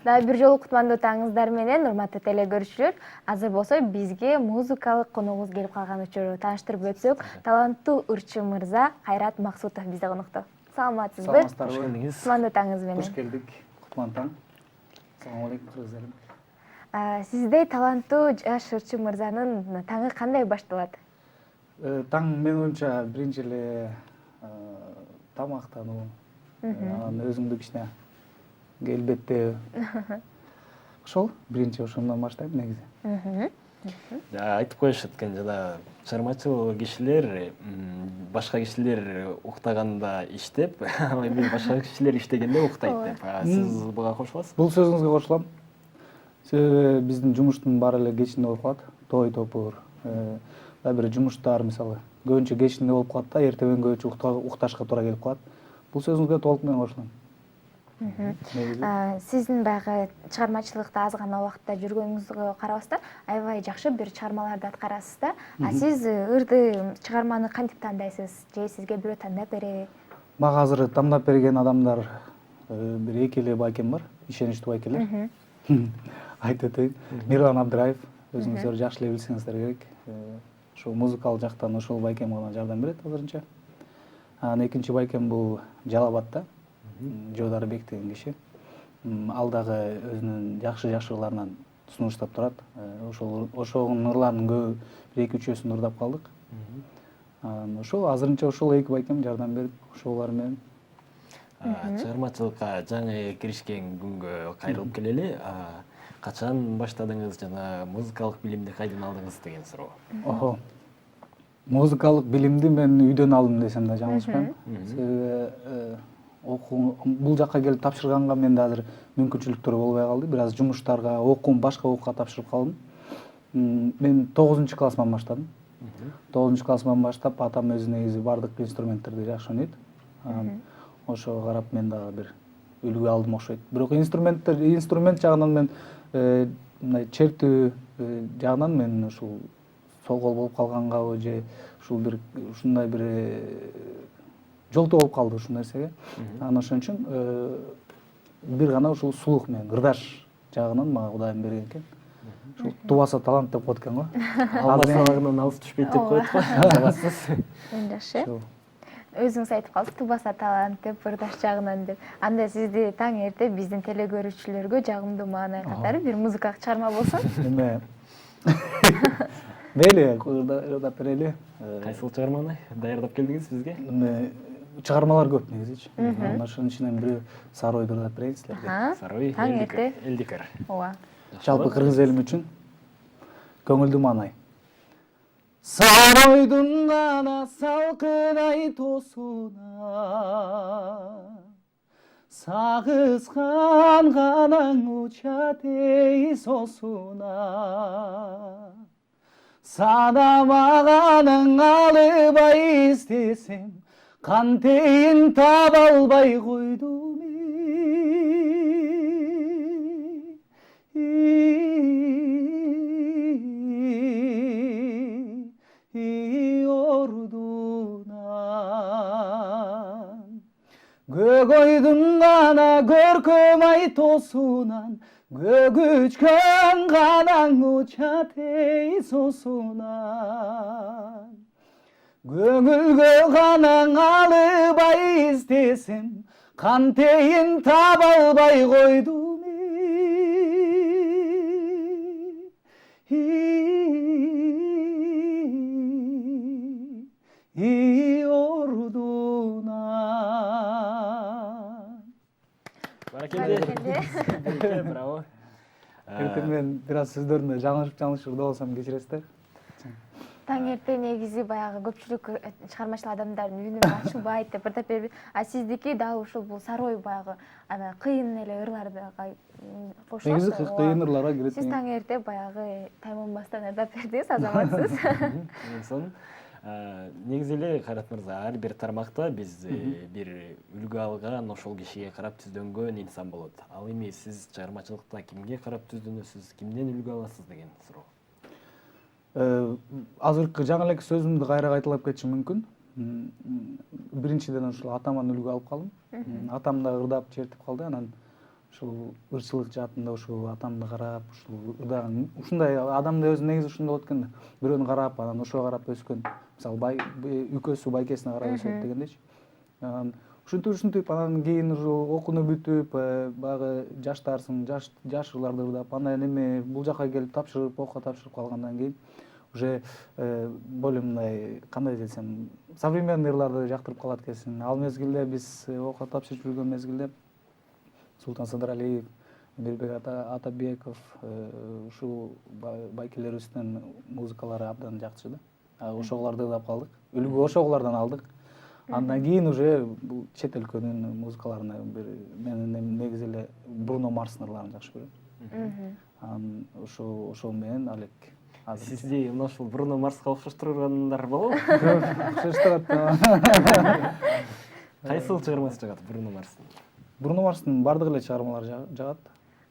Дагы бир жолу кутмандуу таңыңыздар менен, урматтуу теле көрүүчүлөр. Азыр болсо бизге музыкалык коногубуз келип калган учуру таныштырып өтсөк, таланттуу ырчы мырза Кайрат Максутов бизде конокто. Саламатсызбы? Саламатсыздарбы? Кош келдиңиз. Кутмандуу таңыңыз менен. Кош келдик. Кутман таң. Assalamu алейкум, кыргыз элим. Сиздей таланттуу жаш ырчы мырзанын таңы кандай башталат? Таң менин оюмча биринчи эле тамактануу, анан өзүңдү кичине келбеттөө. Ошол биринчи ошондон баштайм негизи. Айтып коюшат экен жана чыгармачыл кишилер башка кишилер уктаганда иштеп, ал эми башка кишилер иштегенде уктайт деп. Сиз буга кошуласызбы? Бул сөзүңүзгө кошулам. Себеби биздин жумуштун баары эле кечинде болуп калат. Той топур, да бир жумуштар мисалы көбүнчө кечинде болуп калат да, эртеңгөчө укташка туура келип калат. Бул сөзүңүзгө толук менен кошулам. Сиздин баягы чыгармачылыкта аз гана убакытта жүргөнүңүзгө карабастан, аябай жакшы бир чыгармаларды аткарасыз да. Сиз ырды чыгарманы кантип тандайсыз? Же сизге бирөө тандап береби? Мага азыр тандап берген адамдар бир эки эле байкем бар, ишеничтүү байкелер. Айтып өтөйүн. Мирлан Абдыраев, өзүңүздөр жакшы эле билсеңиздер керек. Ошол музыкалык жактан ошол байкем гана жардам берет азырынча. Анан экинчи байкем бул Жалал-Абадта, Жоодарбек деген киши. Ал дагы өзүнүн жакшы ырларынан сунуштап турат. Ошонун ырларынын көбү бир эки үчөөсүн ырдап калдык. Ошол азырынча ошол эки байкем жардам берип, ошолор менен Чыгармачылыкка жаңы киришкен күнгө кайрылып келели. Качан баштадыңыз жана музыкалык билимди кайдан алдыңыз деген суроо. Охо. Музыкалык билимди мен үйдөн алдым десем да жаңылышпайм. Себеби бул жакка келип тапшырганга менде азыр мүмкүнчүлүктөр болбой калды. Бир аз жумуштарга, башка окууга тапшырып калдым. Мен 9-классыман баштадым. 9-классыман баштап атам өзү негизи бардык инструменттерди жакшы ойнойт. Ошого карап мен дагы бир үлгү алдым окшойт. Бирок инструмент жагынан мен мындай чертүү жагынан мен ушул сол кол болуп калгангабы же ушул бир ушундай бир жолтоо болуп калды ушул нерсеге. Анан ошон үчүн бир гана ушул слух менен ырдаш жагынан мага Кудайым берген экен. Ушул тубаса талант деп коет экен го. Алма салагынан алыс түшпөйт деп коет го. Жабасыз. Жакшы. Өзүңүз айтып калдыңыз, тубаса талант деп, ырдаш жагынан деп. Анда сизди таң эрте биздин теле көрүүчүлөргө жагымдуу маанай катары бир музыкалык чыгарма болсун. Эме мейли, ырдап берели. Кайсыл чыгарманы даярдап келдиңиз бизге? Чыгармалар көп негизи. Анан ошонун ичинен бирөө Саройду ырдап берейин силерге. Сарой, таң эрте. Элдикер. Ооба. Жалпы кыргыз элим үчүн көңүлдүү маанай. Саройдун гана салкынай тосуна сагызган канаң учат эй сосуна санамаганың алыбай издесем кантейин таба албай койдум Көкөйдүн гана көркөм ай тосунан көгүчкөн канаң учат эй сосунан көңүлгө канаң алыбай издесем кантейин таба албай койдум Браво. Мен бир аз сөздөрүндө жаңылышып болсом кечиресиздер. Таң эрте негизи баягы көпчүлүк чыгармачыл адамдардын үнү ачылбайт деп ырдап берип, сиздики дагы ушул бул Сарой баягы ана кыйын эле ырларды кошулат. Негизи кыйын ырларга кирет. Сиз таң эрте баягы тайманбастан ырдап бердиңиз, азаматсыз. Негизи эле Кайрат мырза, ар бир тармакта биз бир үлгү алган ошол кишиге карап түздөнгөн инсан болот. Ал эми сиз чыгармачылыкта кимге карап түздөнөсүз, кимден үлгү аласыз деген суроо. Азыркы жаңы эле сөзүмдү кайра кайталап кетишим мүмкүн. Биринчиден ушул атаман үлгү алып калдым. Атам да ырдап чертип калды, анан ушул ырчылык жаатында ушул атамды карап ушул ырдаган ушундай адамды өзү негизи ушундай болот экен да. Бирөөнү карап анан ошого карап өскөн. Мисалы үкөсү байкесине карап өсөт дегендейчи. Ушинтип анан кийин уже окууну бүтүп баягы жаштарсың, жашырларды ырдап анан эми бул жака келип окууга тапшырып калгандан кийин уже более мындай кандай десем современный ырларды жактырып калат экенсиң. Ал мезгилде биз окууга тапшырып жүргөн мезгилде Султан Сыдыралиев, Мирбек Атабеков ушул байкелерибиздин музыкалары абдан жакшы да. Ошолорду ырдап калдык. Үлгү ошолордон алдык. Андан кийин уже бул чет өлкөнүн музыкаларына мен негизи эле Бруно Марстын ырларын жакшы көрөм. Анан ошол менен алек. Сизди мына ушул Бруно Марска окшоштургандар болобу? Окшоштурат. Кайсыл чыгармасы жагат Бруно Марстын? Бруно Марстын бардык эле чыгармалары жагат.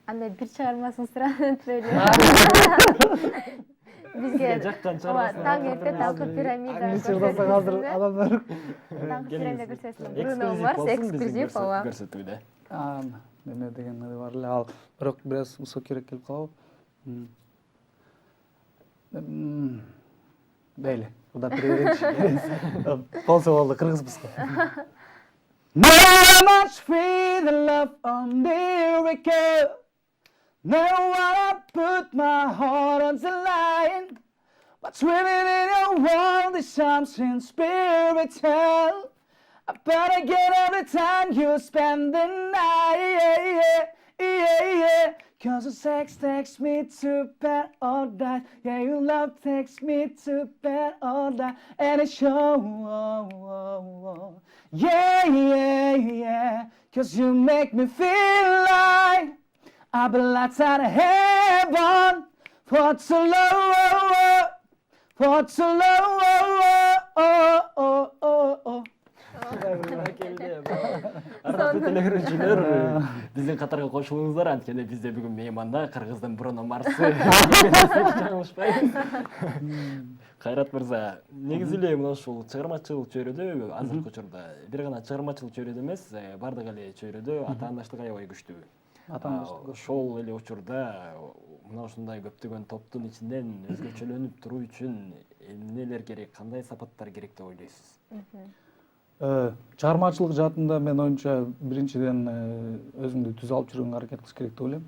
Анда бир чыгармасын сурап өтпөйлү. Бизге жаккан чыгармасы. Таң эрте талкы пирамида. Англисче ырдасак азыр адамдар Таңкы пирамида көрсөтсүн. Бруно Марс эксклюзив ооба. Көрсөтүүдө. Неме деген бар эле ал. Бирок бир аз высокийрээк келип калабы. Бейли. Уда переведенчи. Болсо болду, кыргызбызбы. Now much free the love on miracle. Now I put my heart on the line. But swimming in your world is something spiritual. I better get every time you spend the night. Cause the sex takes me to bed all night. Yeah, your love takes me to bed all night. And it shows. Yeah. Cause you make me feel like I've been locked out of heaven for too long. For too long. Ардактуу телегөрүүчүлөр, биздин катарга кошулуңуздар. Анткени бизде бүгүн мейманда Кыргыздын Бруно Марсы. Кайрат мырза, негизи эле мына ушул чыгармачылык чөйрөдө азыркы учурда бир гана чыгармачылык чөйрөдө эмес, бардык эле чөйрөдө атаандаштык аябай күчтүү. Ошол эле учурда мына ушундай көптөгөн топтун ичинен өзгөчөлөнүп туруу үчүн эмнелер керек, кандай сапаттар керек деп ойлойсуз? Чыгармачылык жаатында мен оюмча биринчиден өзүңдү түз алып жүргөнгө аракет кылыш керек деп ойлойм.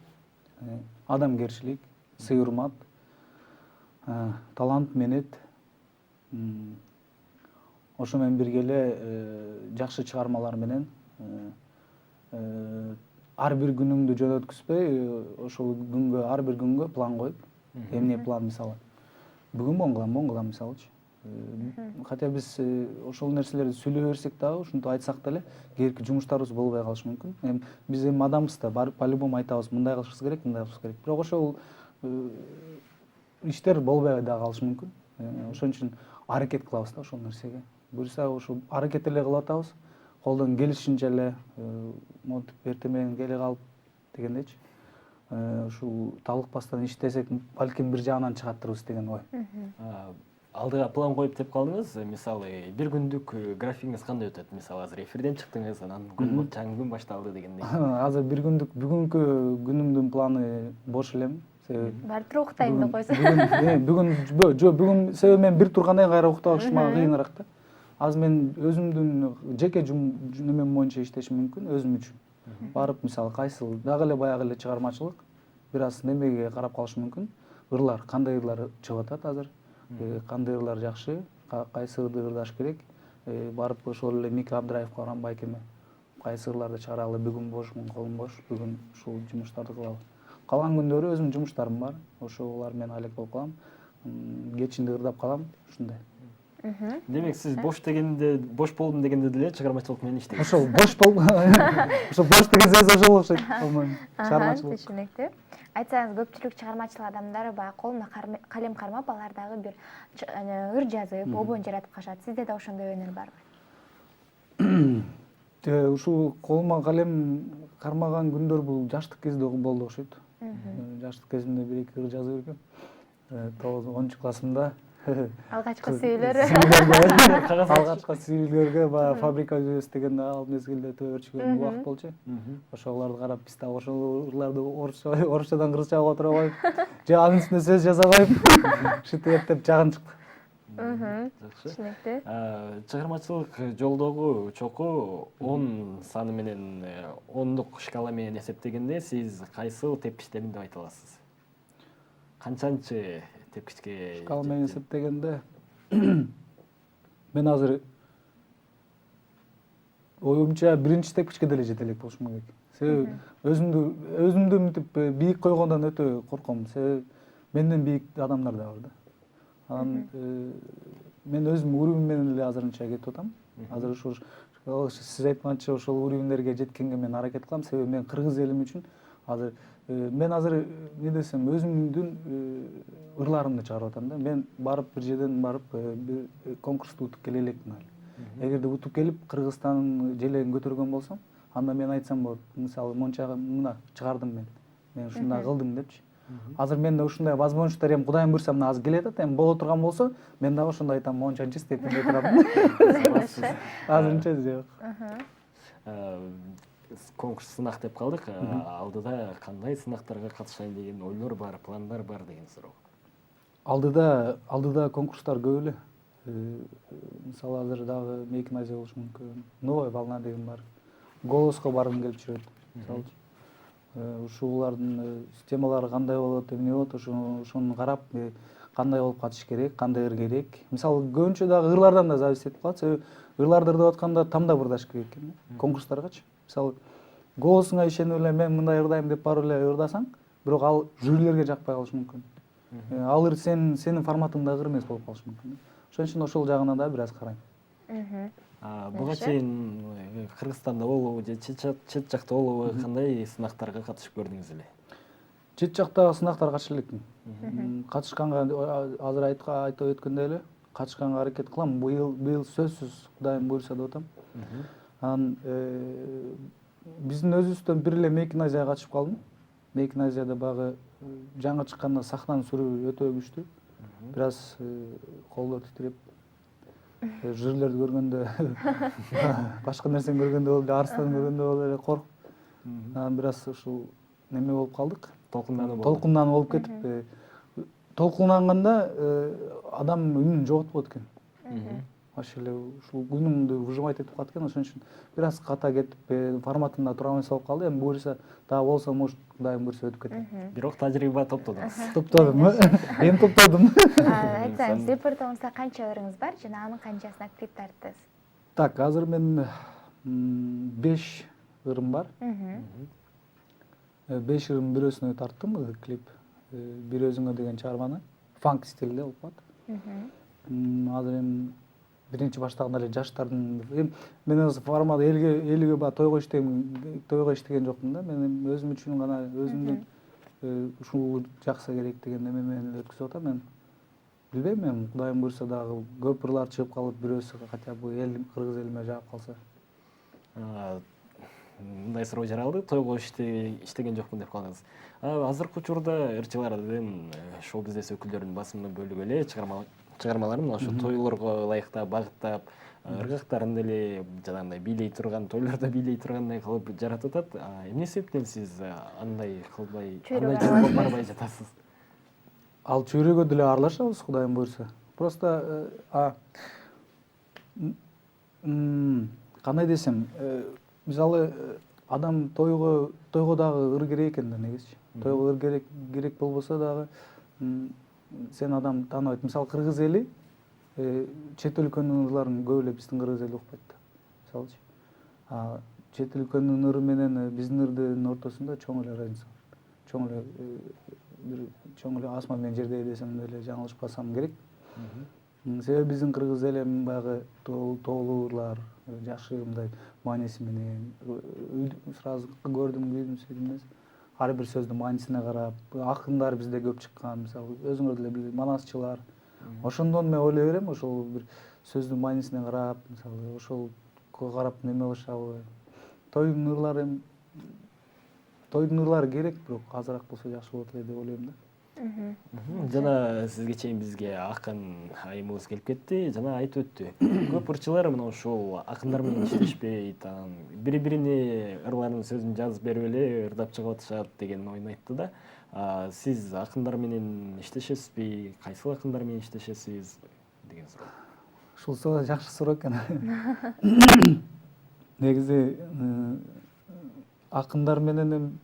Адамгерчилик, сый-урмат, талант менет. Ошо менен бирге эле жакшы чыгармалар менен ар бир күнүңдү жөнөткүзбөй, ошол күнгө ар бир күнгө план коюп, эмне план мисалы. Бүгүн мону кылам мисалычы. Хотя биз ошол нерселерди сүйлөй берсек дагы, ушинтип айтсак деле, кээинки жумуштарыбыз болбой калышы мүмкүн. Биз эми адамбыз да, барып по-любому айтабыз, мындай кылышыбыз керек, мындай кылышыбыз керек. Бирок ошол иштер болбой да калышы мүмкүн. Ошон үчүн аракет кылабыз да ошол нерсеге. Буюрса ошол аракет эле кылып атабыз. Колдон келишинче эле монтип эртең менен келе калып дегендейчи. Ушул талыкпастан иштесек, балким бир жагынан чыгаттырбыз деген ой. Алдыга план коюп деп калдыңыз. Мисалы, бир күндүк графигиңиз кандай өтөт? Мисалы, азыр эфирден чыктыңыз, анан жаңы күн башталды дегендей. Азыр бир күндүк бүгүнкү күнүмдүн планы бош элем. Баары уктайм деп койсо. Бүгүн себеби мен бир тургандан кайра укташ мага кыйыныраак да. Азыр мен өзүмдүн жеке немем боюнча иштешим мүмкүн, өзүм үчүн. Барып, мисалы, кайсыл дагы эле баягы эле чыгармачылык, бир аз немеге карап калыш мүмкүн. Ырлар, кандай ырлар чыгып атат азыр? Кандай ырлар жакшы, кайсы ырды ырдаш керек, барып ошол эле Мика Абдыраевге барам байкеме. Кайсы ырларды чыгаралы, бүгүн бошмун, колум бош, бүгүн ушул жумуштарды кылалы. Калган күндөрү өзүмдүн жумуштарым бар, ошолар менен алек болуп калам. Кечинде ырдап калам, ушундай. Демек, сиз бош болдум дегенде деле чыгармачылык менен иштейсиз. Ошол бош ошол бош деген сөз ошол окшойт. Чыгармачылык. Түшүнүктүү. Айтсаңыз, көпчүлүк чыгармачыл адамдар баягы колуна калем кармап, алар дагы бир ыр жазып, обон жаратып калышат. Сизде да ошондой өнөр барбы? Ушул колума калем кармаган күндөр бул жаштык кезде болду окшойт. Жаштык кезимде бир эки ыр жазып бергем. 9-10 классымда Алгачкы сүйүлөр. Алгачкы сүйүлгөргө баягы фабрика үзөбүз дегенде ал мезгилде төбөрчүгөн убакыт болчу. Ошолорду карап биз дагы ошол ырларды орусчадан кыргызчага которо коюп, же анын үстүнө сөз жаза коюп, ушинтип эптеп жагын чыкты. Жакшы. Түшүнүктүү. Чыгармачылык жолдогу чоку 10 саны менен 10-дук шкала менен эсептегенде сиз кайсыл тепкичтемин деп айта аласыз? Канчанчы тепкичке? Шкала менен эсептегенде мен азыр оюмча биринчи тепкичке деле жете элек болушум керек. Себеби өзүмдү мынтип бийик койгондон өтө корком. Себеби менден бийик адамдар да бар да. Анан мен өзүм уровень менен эле азырынча кетип атам. Азыр ушул сиз айтканча ошол уровеньдерге жеткенге мен аракет кылам. Себеби мен кыргыз элим үчүн азыр мен азыр эмне десем өзүмдүн ырларымды чыгарып атам да. Мен барып бир жерден барып бир конкурсту утуп келе элекмин али. Эгерде утуп келип Кыргызстандын желегин көтөргөн болсом, анда мен айтсам болот. Мисалы монча мына чыгардым мен. Мен ушундай кылдым депчи. Азыр менде ушундай возможностьтор эми Кудайым буйрса мына азыр келе атат, эми боло турган болсо, мен дагы ошондой айтам, мончанчы истеп деп турам. Азырынча жок. Конкурс сынак деп калдык. Алдыда кандай сынактарга катышайын деген ойлор бар, пландар бар деген суроо. Алдыда конкурстар көп эле. Мисалы азыр дагы Мейкин Азия болушу мүмкүн. Новая волна деген бар. Голоско баргым келип жүрөт. Мисалычы. Ушулардын темалары кандай болот, эмне болот, ошону карап кандай болуп катыш керек, кандай ыр керек. Мисалы көбүнчө дагы ырлардан да зависит этип калат. Себеби ырларды ырдап атканда тамда ырдаш керек экен. Конкурстаргачы. Мисалы голосуңа ишенип эле мен мындай ырдайм деп барып эле ырдасаң, бирок ал жюрилерге жакпай калышы мүмкүн. Ал ыр сенин форматыңдагы ыр эмес болуп калышы мүмкүн. Ошон үчүн ошол жагынан да бир аз карайм. Буга чейин Кыргызстанда болобу же чет жакта болобу кандай сынактарга катышып көрдүңүз эле? Чет жактагы сынактарга катыша элекмин. Катышканга азыр айтып өткөндөй эле катышканга аракет кылам. Быйыл сөзсүз Кудайым буйрса деп атам. Анан биздин өзүбүздөн бир эле Мейкин Азияга катышып калдым. Мейкин Азияда багы жаңы чыкканда сахнанын сүрү өтө күчтүү. Бир аз колдор титиреп, жырлерди көргөндө, башка нерсени көргөндө болуп эле, арстан көргөндө болуп эле коркуп, анан бир аз ушул неме болуп калдык. Толкунданып болуп кетип, толкунланганда адам үнүн жоготпойт экен. Вообще эле ушул үнүмдү выжимать этип калат экен, ошон үчүн бир аз ката кетип, форматында тура алмай болуп калды. Эми буйрса дагы болсо, может, Кудайым буйрса өтүп кетем. Бирок тажрыйба топтодуңуз. Топтодум. Эми топтодум. Айтсаңыз, репертуарыңызда канча ырыңыз бар жана анын канчасына клип тарттыңыз? Так, азыр мен 5 ырым бар. 5 ырым бирөөсүнө тарттым клип. Бир өзүңө деген чыгарманы. Фанк стилде болуп калат. Азыр эми биринчи баштаганда эле жаштардын мен азыр формат элге баягы тойго иштеген жокмун да. Мен өзүм үчүн гана өзүмдүн ушул жакса керек деген эме менен өткүзүп атам. Мен билбейм, мен Кудайым буйрса дагы көп ырлар чыгып калып, бирөөсү хотя бы кыргыз элиме жагып калса. Мындай суроо жаралды, тойго иштеген жокмун деп калдыңыз. Азыркы учурда ырчылардын, шоу-бизнес өкүлдөрүнүн басымдуу бөлүгү эле чыгармаларын ошо тойлорго ылайыктап, багыттап, ыргактарын деле жанагындай бийлей турган, тойлордо бийлей тургандай кылып жаратып атат. Эмне себептен сиз андай кылбай, андай жолго барбай жатасыз? Ал чөйрөгө деле аралашабыз, Кудайым буйрса. Просто кандай десем, мисалы адам тойго дагы ыр керек экен да негизичи. Тойго ыр керек болбосо дагы сен адам тааныбайт. Мисалы кыргыз эли чет өлкөнүн ырларын көп эле биздин кыргыз эли укпайт да. Мисалычы. Чет өлкөнүн ыры менен биздин ырдын ортосунда чоң эле разница бар. Чоң эле асман менен жердей десем деле жаңылышпасам керек. Себеби биздин кыргыз эли баягы тоолуу ырлар, жакшы мындай мааниси менен сразу көрдүм, билдим, сөйдүм эмес. Ар бир сөздүн маанисине карап, акындар бизде көп чыккан, мисалы өзүңөр деле билет, манасчылар. Ошондон мен ойлой берем, ошол бир сөздүн маанисине карап, мисалы ошол карап неме кылышабы. Тойдун ырлары керек, бирок азыраак болсо жакшы болот эле деп ойлойм да. Жана сизге чейин бизге акын айымыбыз келип кетти. Жана айтып өттү. Көп ырчылар мына ушул акындар менен иштешпейт, анан бири-бирине ырларынын сөзүн жазып берип эле ырдап чыгып атышат деген оюн айтты да. Сиз акындар менен иштешесизби? Кайсыл акындар менен иштешесиз деген суроо. Ушул суроо жакшы суроо экен. Негизи акындар менен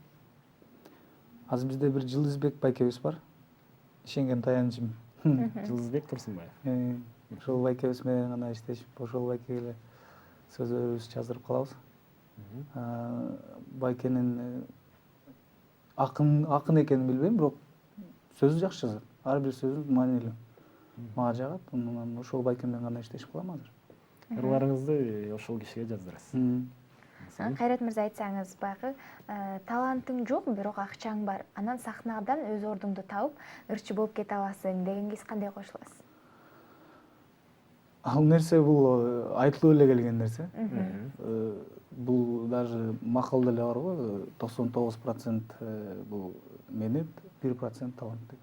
азыр бизде бир Жылдызбек байкебиз бар. Ишенген таянычым. Жылдызбек Турсунбаев. Ошол байкебиз менен гана иштешип, ошол байкеге эле сөзүбүздү жаздырып калабыз. Байкенин акын экенин билбейм, бирок сөзү жакшы жазат. Ар бир сөзү маанилүү. Мага жагат. Анан ошол байке менен гана иштешип калам азыр. Ырларыңызды ошол кишиге жаздырасыз. Кайрат мырза, айтсаңыз, баягы талантың жок, бирок акчаң бар. Анан сахнадан өз ордуңду табып, ырчы болуп кете аласың дегенге сиз кандай кошуласыз? Ал нерсе бул айтылып эле келген нерсе. Бул даже макалда эле бар го, 99% бул менет, 1% талант деп.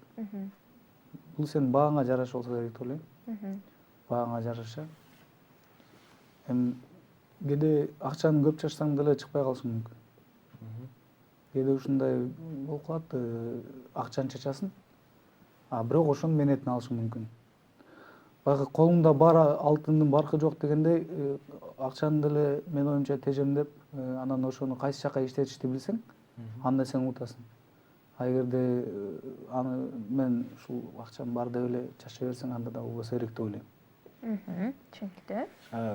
Бул сенин бааңа жараша болсо керек деп ойлойм. Бааңа жараша. Эми кээде акчаны көп чачсаң деле чыкпай калышың мүмкүн. Кээде ушундай болуп калат, акчаны чачасың, бирок ошонун менетин алышың мүмкүн. Баягы колуңда бар алтындын баркы жок дегендей, акчаны деле менин оюмча тежемдеп, анан ошону кайсы жака иштетишти билсең, анда сен утасың. Эгерде аны мен ушул акчам бар деп эле чача берсең, анда да болбосо керек деп ойлойм. Түшүнүктүү.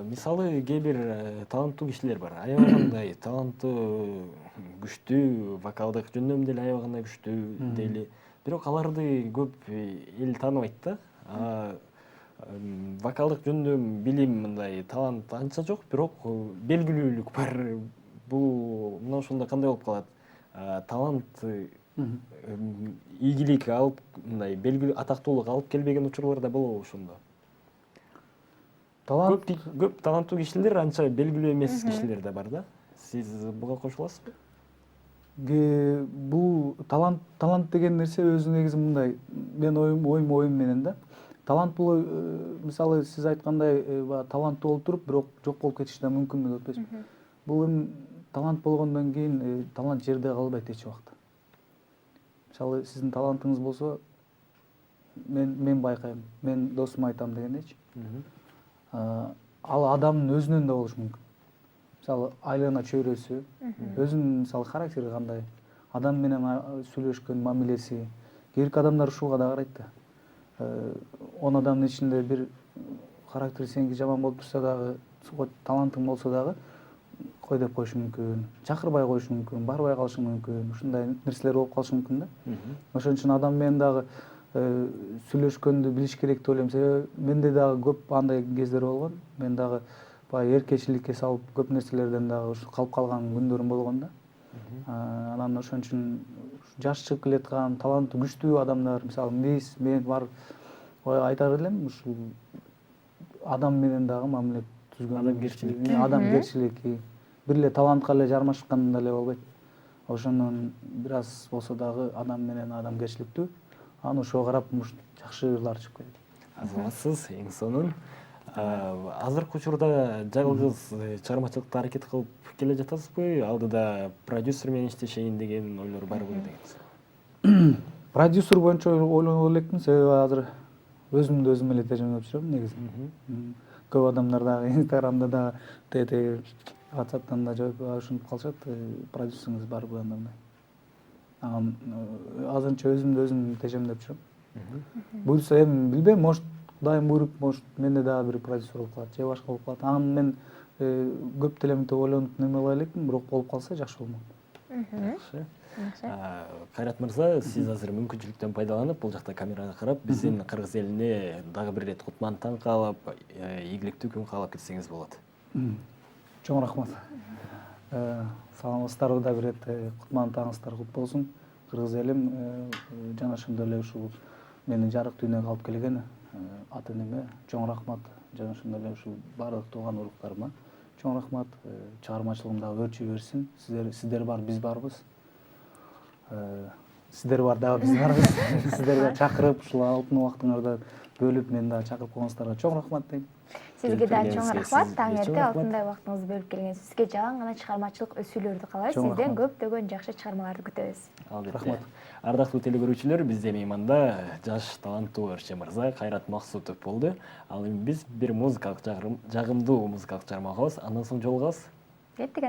Мисалы кээ бир таланттуу кишилер бар. Аябагандай таланты күчтүү, вокалдык жөнүндө деле аябагандай күчтүү дейли. Бирок аларды көп эл тааныбайт да. Вокалдык жөнүндө билим, мындай талант анча жок, бирок белгилүүлүк бар. Бул мына ошондо кандай болуп калат? Талант ийгилик алып, мындай белгилүү атактуулук алып келбеген учурлар да болобу ошондо? Көп таланттуу кишилер анча белгилүү эмес кишилер да бар да. Сиз буга кошуласызбы? Бул талант деген нерсе өзү негизи мындай, мен оюм менен да. Талант бул мисалы сиз айткандай таланттуу болуп туруп, бирок жок болуп кетиши да мүмкүн деп атпайсызбы? Бул эми талант болгондон кийин талант жерде калбайт эч убакта. Мисалы сиздин талантыңыз болсо, мен байкайм, мен досума айтам дегендейчи. Ал адамдын өзүнөн да болушу мүмкүн. Мисалы айлана чөйрөсү, өзүнүн мисалы характери кандай, адам менен сүйлөшкөн мамилеси. Кээ бирки адамдар ушуга да карайт да. 10 адамдын ичинде бир характери сеники жаман болуп турса дагы, талантың болсо дагы кой деп коюшу мүмкүн, чакырбай коюшу мүмкүн, барбай калышы мүмкүн. Ушундай нерселер болуп калышы мүмкүн да. Ошон үчүн адам менен дагы сүйлөшкөндү билиш керек деп ойлойм. Себеби менде дагы көп андай кездер болгон. Мен дагы баягы эркечиликке салып көп нерселерден дагы ушу калып калган күндөрүм болгон да. Анан ошон үчүн жаш чыгып келаткан таланты күчтүү адамдар, мисалы мен бар айтар элем, ушул адам менен дагы мамиле түзгөн, адамгерчилик, бир эле талантка эле жармашкан деле болбойт. Ошондон бир аз болсо дагы адам менен адамгерчиликтүү, анан ошого карап жакшы ырлар чыгып кетет. Азаматсыз, эң сонун. Азыркы учурда жалгыз чыгармачылыкта аракет кылып келе жатасызбы? Алдыда продюсер менен иштешейин деген ойлор барбы дегенсиз? Продюсер боюнча ойлонуп элекмин, себеби азыр өзүмдү өзүм эле тежемдеп жүрөм негизи. Көп адамдар дагы Инстаграмда дагы WhatsApp'тан да жооп ушинтип калышат, продюсериңиз барбы андай. Анан азырынча өзүмдү өзүм тежемдеп жүрөм. Буюрса эми билбейм, может Кудайым буйруп, может менде дагы бир продюсер болуп калат, же башка болуп калат. Анан мен көп деле мынтип ойлонуп неме кыла элекмин, бирок болуп калса жакшы болмок. Жакшы. Кайрат мырза, сиз азыр мүмкүнчүлүктөн пайдаланып, бул жакта камерага карап, биздин кыргыз элине дагы бир ирет кутман таң каалап, ийгиликтүү күн каалап кетсеңиз болот. Чоң рахмат. Саламатсыздарбы, да бир ирет кутман таңыңыздар кут болсун. Кыргыз элим жана ошондой эле ушул мени жарык дүйнөгө алып келген ата энеме чоң рахмат. Жана ошондой эле ушул баардык тууган уруктарыма чоң рахмат. Чыгармачылыгым дагы өрчү берсин. Сиздер бар, биз барбыз. сиздер бар дагы биз барбыз. Сиздерге чакырып ушул алтын убактыңарды бөлүп мени дагы чакырып койгоңуздарга чоң рахмат дейм. Сизге да чоң Келгениңизге рахмат. сизге Таң чоң эрте рахмат. алтындай убактыңызды бөлүп келгенсиз. Сизге жаган гана чыгармачылык өсүүлөрдү каалайбыз. Чоң Сизден рахмат. көптөгөн жакшы чыгармаларды күтөбүз. Албетте. Рахмат. Ардактуу телегөрүүчүлөр, бизде мейманда жаш таланттуу ырчы мырза Кайрат Максутов болду. Ал эми биз бир музыкалык жагымдуу музыкалык чыгарма угабыз. Андан соң жолугабыз. Кеттик.